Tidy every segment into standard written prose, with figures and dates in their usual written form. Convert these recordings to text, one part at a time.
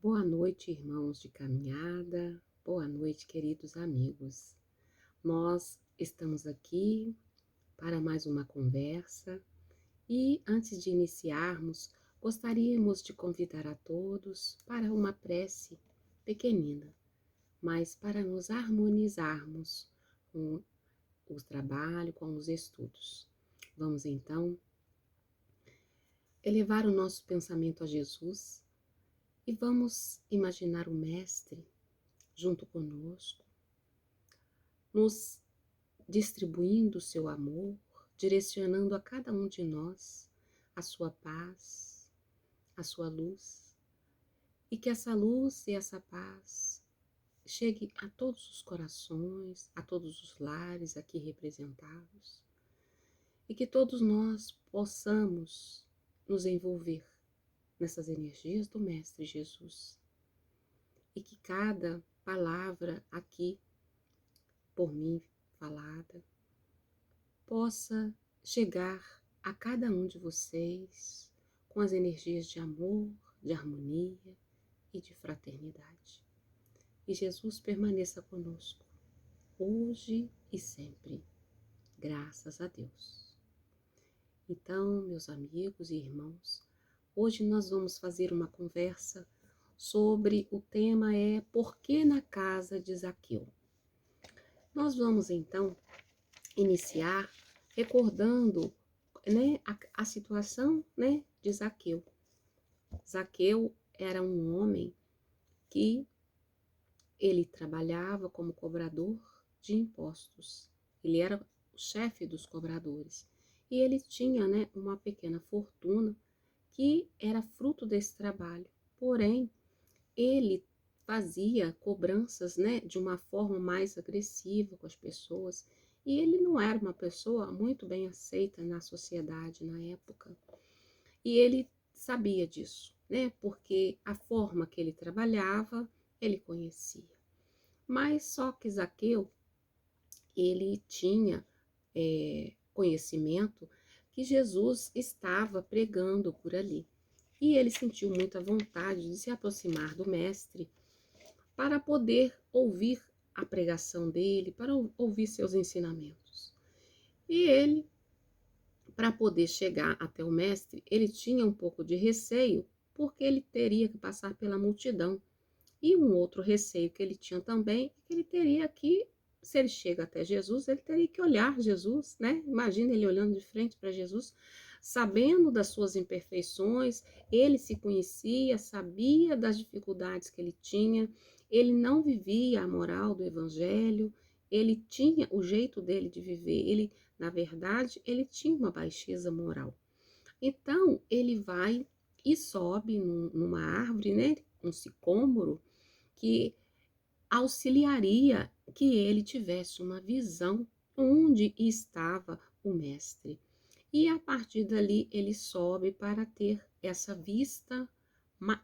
Boa noite, irmãos de caminhada. Boa noite, queridos amigos. Nós estamos aqui para mais uma conversa e, antes de iniciarmos, gostaríamos de convidar a todos para uma prece pequenina, mas para nos harmonizarmos com o trabalho, com os estudos. Vamos então elevar o nosso pensamento a Jesus e vamos imaginar o Mestre junto conosco, nos distribuindo o seu amor, direcionando a cada um de nós a sua paz, a sua luz, e que essa luz e essa paz chegue a todos os corações, a todos os lares aqui representados, e que todos nós possamos nos envolver nessas energias do Mestre Jesus, e que cada palavra aqui por mim falada possa chegar a cada um de vocês com as energias de amor, de harmonia e de fraternidade. E Jesus permaneça conosco, hoje e sempre. Graças a Deus. Então, meus amigos e irmãos, hoje nós vamos fazer uma conversa sobre o tema Por que na casa de Zaqueu? Nós vamos então iniciar recordando, a situação, de Zaqueu. Zaqueu era um homem que ele trabalhava como cobrador de impostos. Ele era o chefe dos cobradores. E ele tinha, uma pequena fortuna que era fruto desse trabalho. Porém, ele fazia cobranças, de uma forma mais agressiva com as pessoas, e ele não era uma pessoa muito bem aceita na sociedade na época. E ele sabia disso, porque a forma que ele trabalhava, ele conhecia. Mas só que Zaqueu, ele tinha conhecimento que Jesus estava pregando por ali. E ele sentiu muita vontade de se aproximar do mestre para poder ouvir a pregação dele, para ouvir seus ensinamentos. E ele, para poder chegar até o mestre, ele tinha um pouco de receio, porque ele teria que passar pela multidão. E um outro receio que ele tinha também, é que ele teria que, se ele chega até Jesus, ele teria que olhar Jesus, Imagina ele olhando de frente para Jesus, sabendo das suas imperfeições, ele se conhecia, sabia das dificuldades que ele tinha, ele não vivia a moral do evangelho, ele tinha o jeito dele de viver, ele, na verdade, ele tinha uma baixeza moral. Então, ele vai e sobe numa árvore, um sicômoro, que auxiliaria que ele tivesse uma visão onde estava o mestre. E a partir dali ele sobe para ter essa vista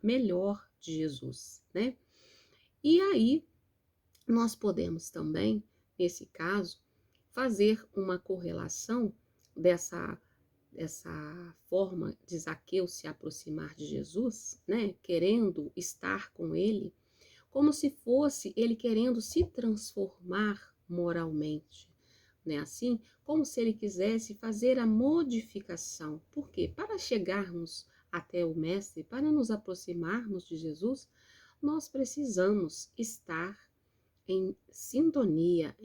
melhor de Jesus, E aí nós podemos também, nesse caso, fazer uma correlação dessa forma de Zaqueu se aproximar de Jesus, querendo estar com ele, como se fosse ele querendo se transformar moralmente, assim? Como se ele quisesse fazer a modificação. Por quê? Para chegarmos até o Mestre, para nos aproximarmos de Jesus, nós precisamos estar em sintonia,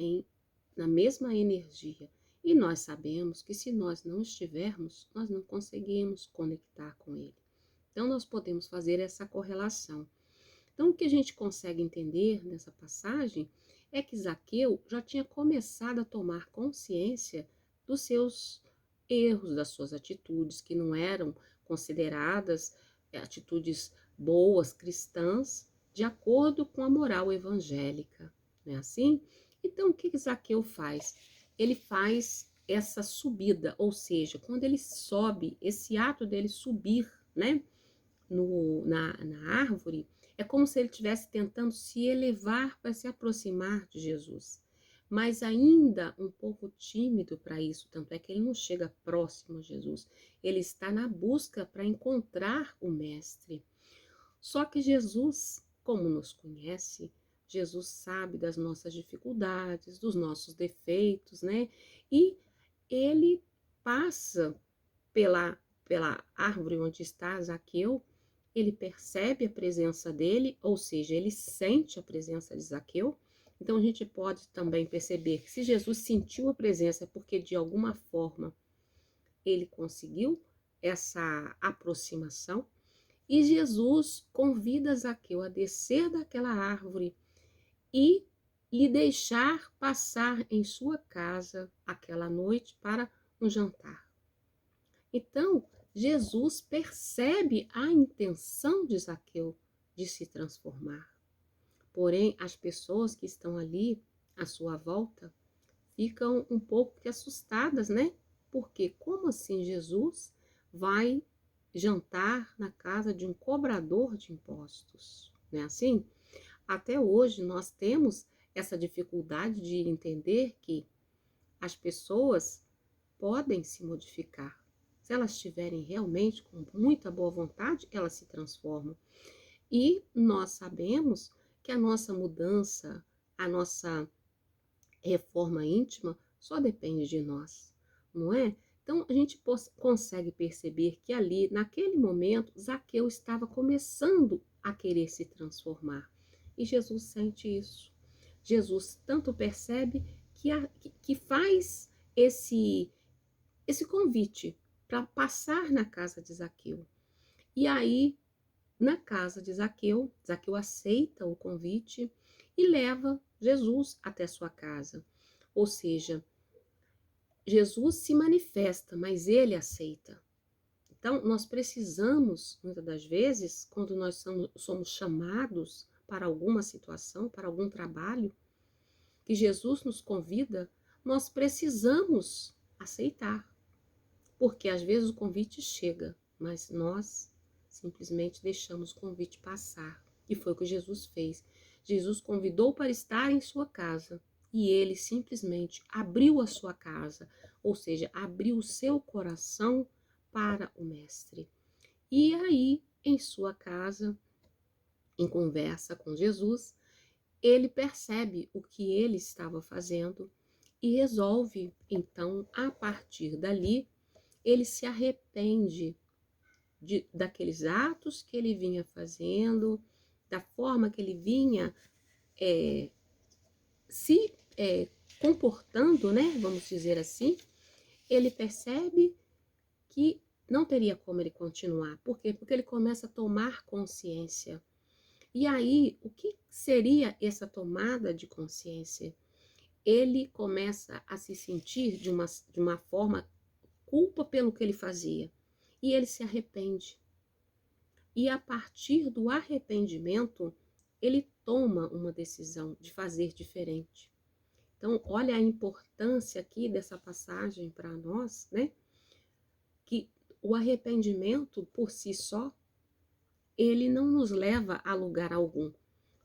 na mesma energia. E nós sabemos que se nós não estivermos, nós não conseguimos conectar com ele. Então, nós podemos fazer essa correlação. Então, o que a gente consegue entender nessa passagem é que Zaqueu já tinha começado a tomar consciência dos seus erros, das suas atitudes, que não eram consideradas atitudes boas, cristãs, de acordo com a moral evangélica, não é assim? Então, o que Zaqueu faz? Ele faz essa subida, ou seja, quando ele sobe, esse ato dele subir, na árvore, é como se ele estivesse tentando se elevar para se aproximar de Jesus. Mas ainda um pouco tímido para isso, tanto é que ele não chega próximo a Jesus. Ele está na busca para encontrar o Mestre. Só que Jesus, como nos conhece, Jesus sabe das nossas dificuldades, dos nossos defeitos, né? E ele passa pela árvore onde está Zaqueu, ele percebe a presença dele, ou seja, ele sente a presença de Zaqueu. Então a gente pode também perceber que se Jesus sentiu a presença é porque de alguma forma ele conseguiu essa aproximação. E Jesus convida Zaqueu a descer daquela árvore e lhe deixar passar em sua casa aquela noite para um jantar. Então, Jesus percebe a intenção de Zaqueu de se transformar. Porém, as pessoas que estão ali à sua volta ficam um pouco que assustadas, né? Porque como assim Jesus vai jantar na casa de um cobrador de impostos? Não é assim? Até hoje nós temos essa dificuldade de entender que as pessoas podem se modificar. Se elas estiverem realmente com muita boa vontade, elas se transformam. E nós sabemos que a nossa mudança, a nossa reforma íntima só depende de nós, não é? Então a gente consegue perceber que ali, naquele momento, Zaqueu estava começando a querer se transformar. E Jesus sente isso. Jesus tanto percebe que faz esse convite para passar na casa de Zaqueu. E aí, na casa de Zaqueu, Zaqueu aceita o convite e leva Jesus até sua casa. Ou seja, Jesus se manifesta, mas ele aceita. Então, nós precisamos, muitas das vezes, quando nós somos chamados para alguma situação, para algum trabalho, que Jesus nos convida, nós precisamos aceitar. Porque às vezes o convite chega, mas nós simplesmente deixamos o convite passar. E foi o que Jesus fez. Jesus convidou para estar em sua casa e ele simplesmente abriu a sua casa, ou seja, abriu o seu coração para o Mestre. E aí, em sua casa, em conversa com Jesus, ele percebe o que ele estava fazendo e resolve, então, a partir dali, ele se arrepende daqueles atos que ele vinha fazendo, da forma que ele vinha se comportando, né? Vamos dizer assim. Ele percebe que não teria como ele continuar. Por quê? Porque ele começa a tomar consciência. E aí, o que seria essa tomada de consciência? Ele começa a se sentir de uma forma culpa pelo que ele fazia. E ele se arrepende. E a partir do arrependimento, ele toma uma decisão de fazer diferente. Então, olha a importância aqui dessa passagem para nós, né? Que o arrependimento por si só, ele não nos leva a lugar algum.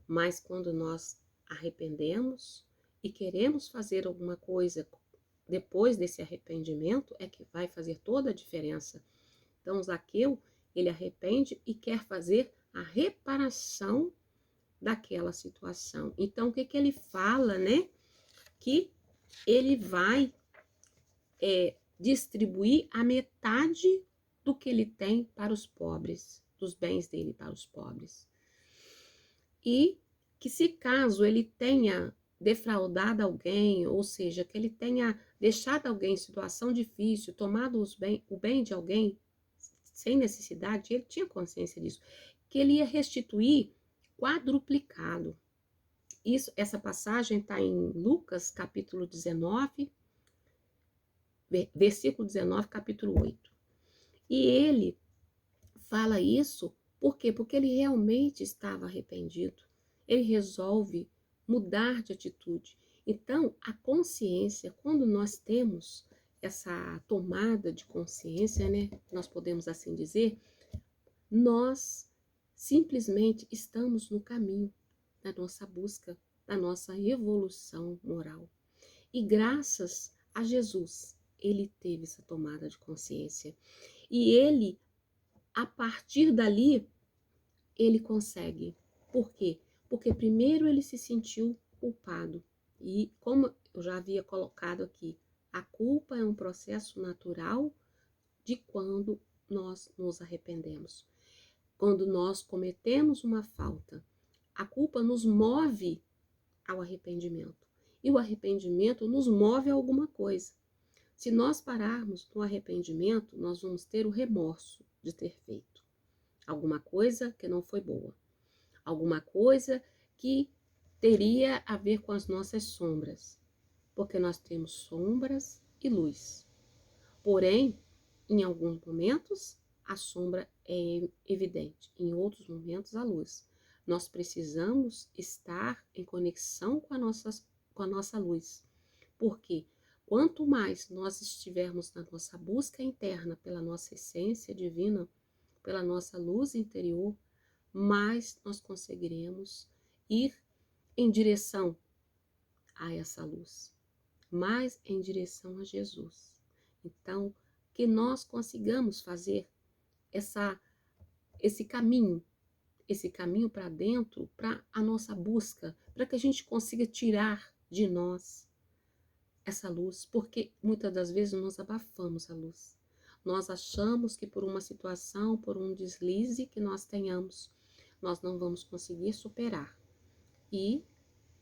Mas quando nós arrependemos e queremos fazer alguma coisa depois desse arrependimento, é que vai fazer toda a diferença. Então, Zaqueu, ele arrepende e quer fazer a reparação daquela situação. Então, o que ele fala, né? Que ele vai distribuir a metade do que ele tem para os pobres, dos bens dele para os pobres. E que se caso ele tenha defraudado alguém, ou seja, que ele tenha deixado alguém em situação difícil, tomado o bem de alguém, sem necessidade, ele tinha consciência disso, que ele ia restituir quadruplicado. Essa passagem está em Lucas, capítulo 19, versículo 19, capítulo 8. E ele fala isso, por quê? Porque ele realmente estava arrependido. Ele resolve mudar de atitude. Então, a consciência, quando nós temos essa tomada de consciência, né, nós podemos assim dizer, nós simplesmente estamos no caminho da nossa busca, da nossa evolução moral. E graças a Jesus, ele teve essa tomada de consciência. E ele, a partir dali, ele consegue. Por quê? Porque primeiro ele se sentiu culpado. E como eu já havia colocado aqui, a culpa é um processo natural de quando nós nos arrependemos. Quando nós cometemos uma falta, a culpa nos move ao arrependimento. E o arrependimento nos move a alguma coisa. Se nós pararmos no arrependimento, nós vamos ter o remorso de ter feito alguma coisa que não foi boa, alguma coisa que teria a ver com as nossas sombras, porque nós temos sombras e luz. Porém, em alguns momentos, a sombra é evidente, em outros momentos, a luz. Nós precisamos estar em conexão com a nossa luz, porque quanto mais nós estivermos na nossa busca interna pela nossa essência divina, pela nossa luz interior, mais nós conseguiremos ir em direção a essa luz, mais em direção a Jesus. Então, que nós consigamos fazer esse caminho para dentro, para a nossa busca, para que a gente consiga tirar de nós essa luz, porque muitas das vezes nós abafamos a luz. Nós achamos que por uma situação, por um deslize que nós tenhamos, nós não vamos conseguir superar. E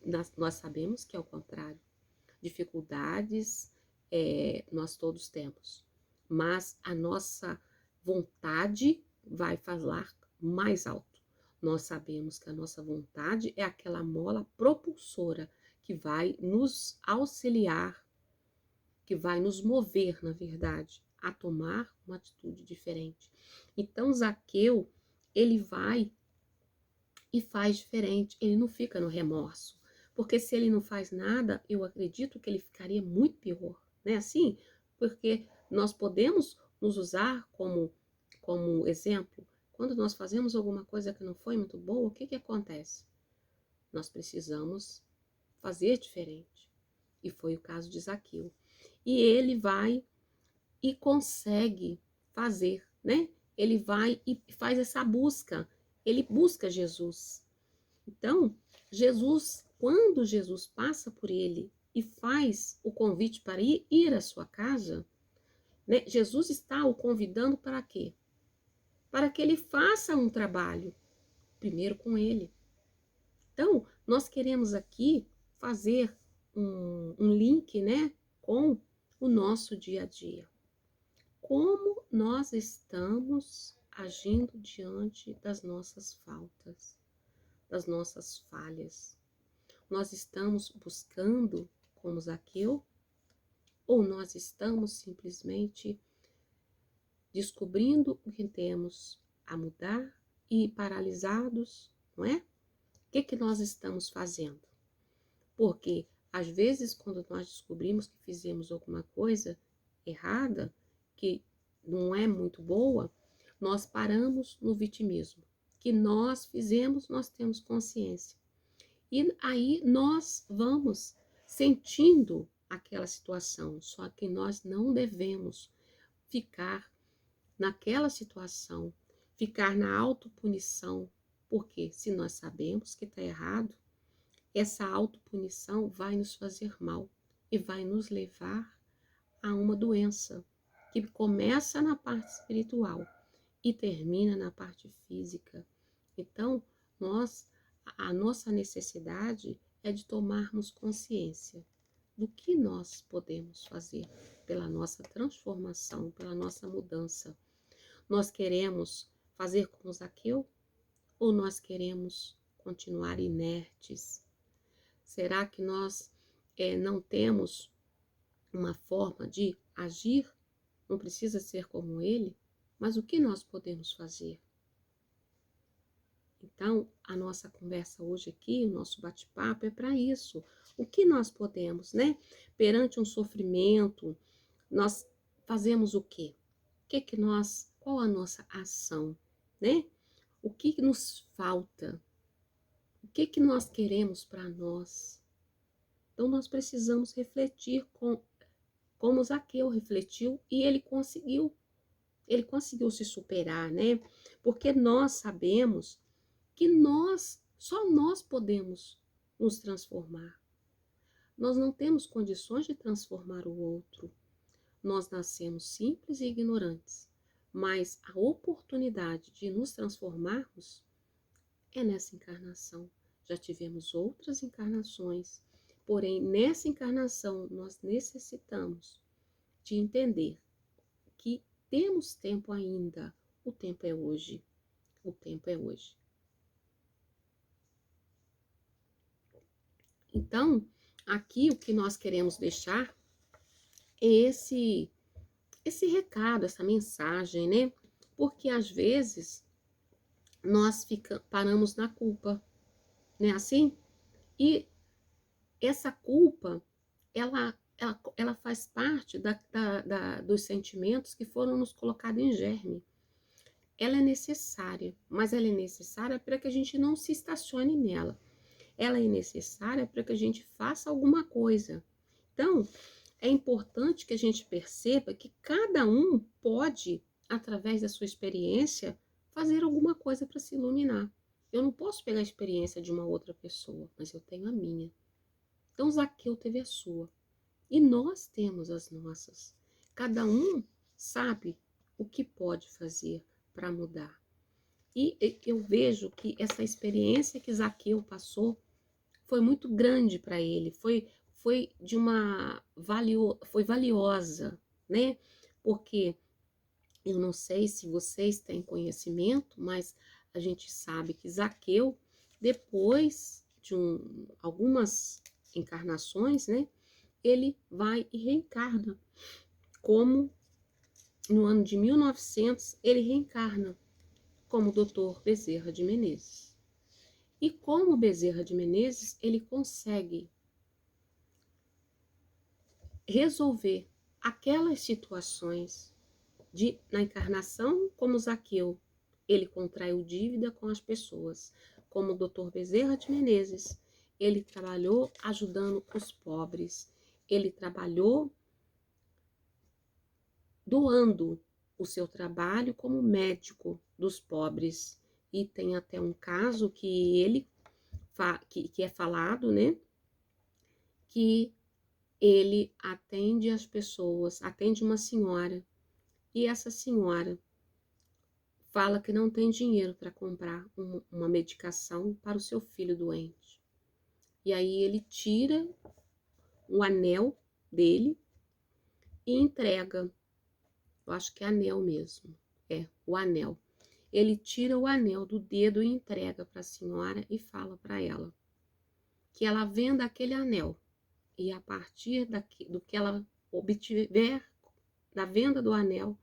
nós sabemos que é o contrário. Dificuldades nós todos temos, mas a nossa vontade vai falar mais alto. Nós sabemos que a nossa vontade é aquela mola propulsora que vai nos auxiliar, que vai nos mover, na verdade, a tomar uma atitude diferente. Então, Zaqueu, ele vai e faz diferente, ele não fica no remorso, porque se ele não faz nada, eu acredito que ele ficaria muito pior, né? Assim, porque nós podemos nos usar como exemplo. Quando nós fazemos alguma coisa que não foi muito boa, o que acontece? Nós precisamos fazer diferente. E foi o caso de Zaqueu. E ele vai e consegue fazer, né? Ele vai e faz essa busca. Ele busca Jesus. Então, quando Jesus passa por ele e faz o convite para ir à sua casa, né? Jesus está o convidando para quê? Para que ele faça um trabalho, primeiro com ele. Então, nós queremos aqui fazer um link, né, com o nosso dia a dia. Como nós estamos agindo diante das nossas faltas, das nossas falhas? Nós estamos buscando como Zaqueu ou nós estamos simplesmente descobrindo o que temos a mudar e paralisados, não é? O que nós estamos fazendo? Porque, às vezes, quando nós descobrimos que fizemos alguma coisa errada, que não é muito boa, nós paramos no vitimismo. Que nós fizemos, nós temos consciência. E aí nós vamos sentindo aquela situação, só que nós não devemos ficar naquela situação, ficar na autopunição, porque se nós sabemos que está errado, essa autopunição vai nos fazer mal e vai nos levar a uma doença que começa na parte espiritual e termina na parte física. Então, a nossa necessidade é de tomarmos consciência do que nós podemos fazer pela nossa transformação, pela nossa mudança. Nós queremos fazer como Zaqueu ou nós queremos continuar inertes? Será que nós não temos uma forma de agir? Não precisa ser como ele, mas o que nós podemos fazer? Então, a nossa conversa hoje aqui, o nosso bate-papo é para isso. O que nós podemos, né? Perante um sofrimento, nós fazemos o quê? Qual a nossa ação, né? O que nos falta? O que nós queremos para nós? Então, nós precisamos refletir como Zaqueu refletiu e ele conseguiu se superar, né? Porque nós sabemos que só nós podemos nos transformar. Nós não temos condições de transformar o outro. Nós nascemos simples e ignorantes, mas a oportunidade de nos transformarmos é nessa encarnação. Já tivemos outras encarnações, porém nessa encarnação nós necessitamos de entender que temos tempo ainda. O tempo é hoje. O tempo é hoje. Então, aqui o que nós queremos deixar é esse recado, essa mensagem, né? Porque às vezes nós paramos na culpa, né? Assim? E essa culpa, ela faz parte dos sentimentos que foram nos colocados em germe. Ela é necessária, mas ela é necessária para que a gente não se estacione nela. Ela é necessária para que a gente faça alguma coisa. Então, é importante que a gente perceba que cada um pode, através da sua experiência, fazer alguma coisa para se iluminar. Eu não posso pegar a experiência de uma outra pessoa, mas eu tenho a minha. Então, Zaqueu teve a sua. E nós temos as nossas. Cada um sabe o que pode fazer para mudar. E eu vejo que essa experiência que Zaqueu passou foi muito grande para ele, foi valiosa, né? Porque eu não sei se vocês têm conhecimento, mas a gente sabe que Zaqueu, depois de algumas encarnações, né? Ele vai e reencarna, como no ano de 1900 ele reencarna como Dr. Bezerra de Menezes. E como Bezerra de Menezes, ele consegue resolver aquelas situações na encarnação, como Zaqueu, ele contraiu dívida com as pessoas. Como o Dr. Bezerra de Menezes, ele trabalhou ajudando os pobres. Ele trabalhou doando o seu trabalho como médico dos pobres. E tem até um caso que ele que é falado, né? Que ele atende as pessoas, atende uma senhora, e essa senhora fala que não tem dinheiro para comprar uma medicação para o seu filho doente. E aí ele tira o anel dele e entrega. Eu acho que é anel mesmo. É, o anel. Ele tira o anel do dedo e entrega para a senhora e fala para ela que ela venda aquele anel. E a partir do que ela obtiver da venda do anel,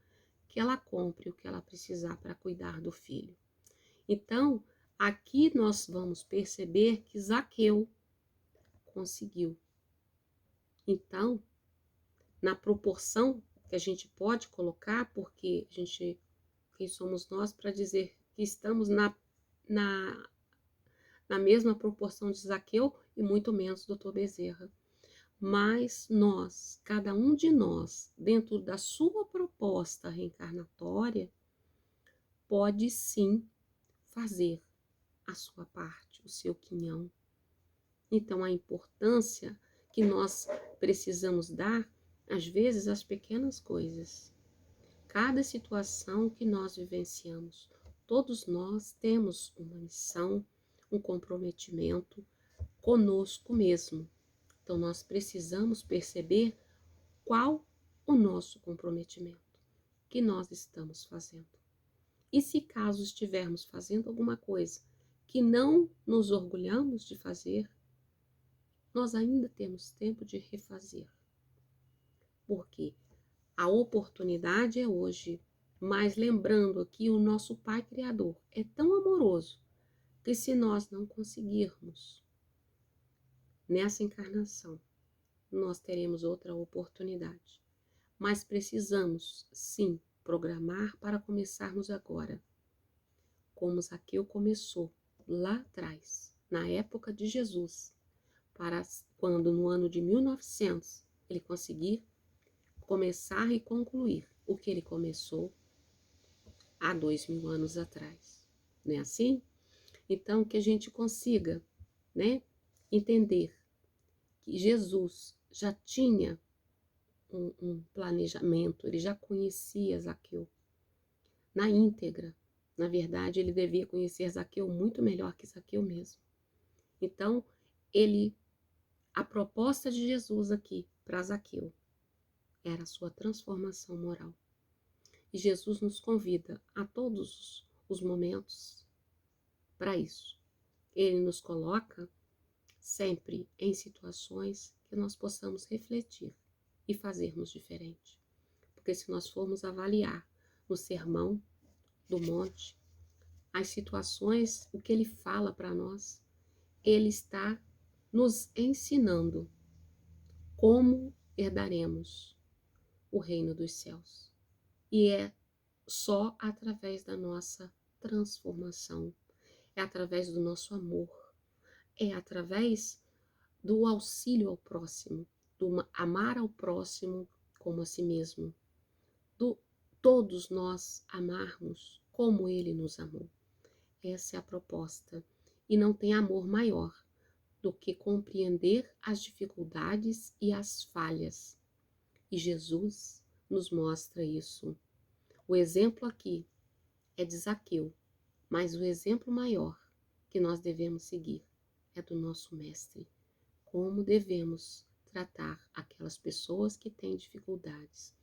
que ela compre o que ela precisar para cuidar do filho. Então, aqui nós vamos perceber que Zaqueu conseguiu. Então, na proporção que a gente pode colocar, porque quem somos nós para dizer que estamos na mesma proporção de Zaqueu e muito menos Dr. Bezerra. Mas nós, cada um de nós, dentro da sua proposta reencarnatória, pode sim fazer a sua parte, o seu quinhão. Então, a importância que nós precisamos dar, às vezes, às pequenas coisas. Cada situação que nós vivenciamos, todos nós temos uma missão, um comprometimento conosco mesmo. Então, nós precisamos perceber qual o nosso comprometimento que nós estamos fazendo. E se caso estivermos fazendo alguma coisa que não nos orgulhamos de fazer, nós ainda temos tempo de refazer. Porque a oportunidade é hoje, mas lembrando aqui, o nosso Pai Criador é tão amoroso que se nós não conseguirmos nessa encarnação, nós teremos outra oportunidade. Mas precisamos, sim, programar para começarmos agora. Como Zaqueu começou lá atrás, na época de Jesus, para quando no ano de 1900 ele conseguir começar e concluir o que ele começou há 2000 anos atrás. Não é assim? Então, que a gente consiga, né, entender que Jesus já tinha um planejamento, ele já conhecia Zaqueu na íntegra. Na verdade, ele devia conhecer Zaqueu muito melhor que Zaqueu mesmo. Então, a proposta de Jesus aqui para Zaqueu era a sua transformação moral. E Jesus nos convida a todos os momentos para isso. Ele nos coloca sempre em situações que nós possamos refletir e fazermos diferente. Porque se nós formos avaliar no Sermão do Monte, as situações, o que ele fala para nós, ele está nos ensinando como herdaremos o reino dos céus. E é só através da nossa transformação, é através do nosso amor, é através do auxílio ao próximo, do amar ao próximo como a si mesmo, do todos nós amarmos como ele nos amou. Essa é a proposta. E não tem amor maior do que compreender as dificuldades e as falhas. E Jesus nos mostra isso. O exemplo aqui é de Zaqueu, mas o exemplo maior que nós devemos seguir é do nosso Mestre. Como devemos tratar aquelas pessoas que têm dificuldades.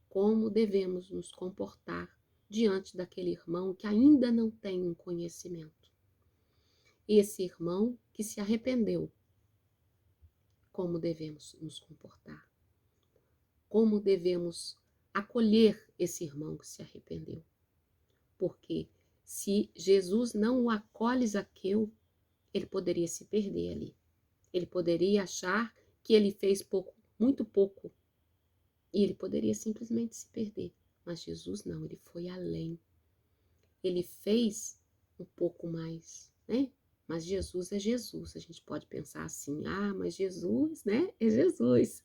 Como devemos nos comportar diante daquele irmão que ainda não tem um conhecimento. Esse irmão que se arrependeu, como devemos nos comportar? Como devemos acolher esse irmão que se arrependeu? Porque se Jesus não o acolhe Zaqueu, ele poderia se perder ali. Ele poderia achar que ele fez pouco, muito pouco, e ele poderia simplesmente se perder. Mas Jesus não, ele foi além. Ele fez um pouco mais, né? Mas Jesus é Jesus. A gente pode pensar assim, mas Jesus, né? É Jesus.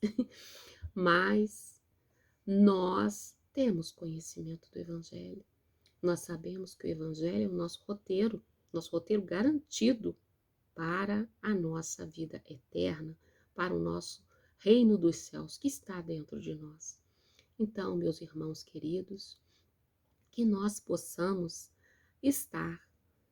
Mas nós temos conhecimento do Evangelho. Nós sabemos que o Evangelho é o nosso roteiro garantido para a nossa vida eterna, para o nosso reino dos céus que está dentro de nós. Então, meus irmãos queridos, que nós possamos estar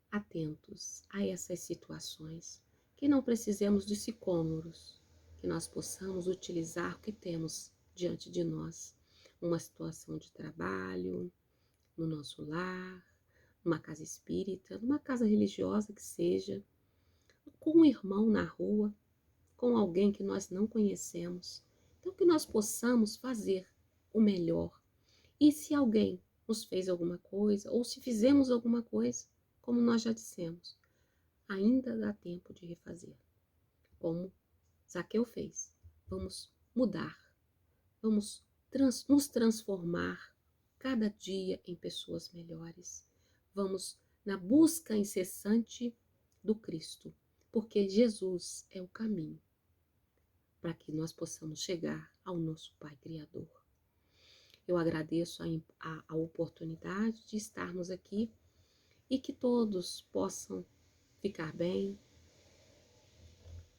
atentos a essas situações, que não precisemos de sicômoros, que nós possamos utilizar o que temos diante de nós, uma situação de trabalho, no nosso lar, numa casa espírita, numa casa religiosa que seja, com um irmão na rua, com alguém que nós não conhecemos. Então, que nós possamos fazer o melhor. E se alguém nos fez alguma coisa, ou se fizemos alguma coisa, como nós já dissemos, ainda dá tempo de refazer. Como Zaqueu fez. Vamos mudar. Vamos nos transformar cada dia em pessoas melhores. Vamos na busca incessante do Cristo, porque Jesus é o caminho para que nós possamos chegar ao nosso Pai Criador. Eu agradeço a oportunidade de estarmos aqui e que todos possam ficar bem,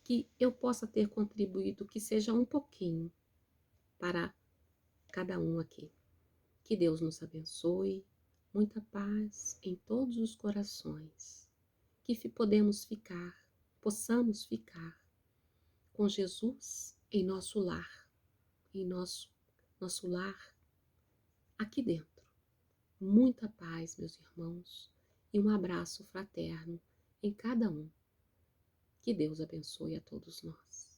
que eu possa ter contribuído, que seja um pouquinho para cada um aqui. Que Deus nos abençoe, muita paz em todos os corações, que possamos ficar com Jesus em nosso lar, em nosso lar aqui dentro. Muita paz, meus irmãos, e um abraço fraterno em cada um. Que Deus abençoe a todos nós.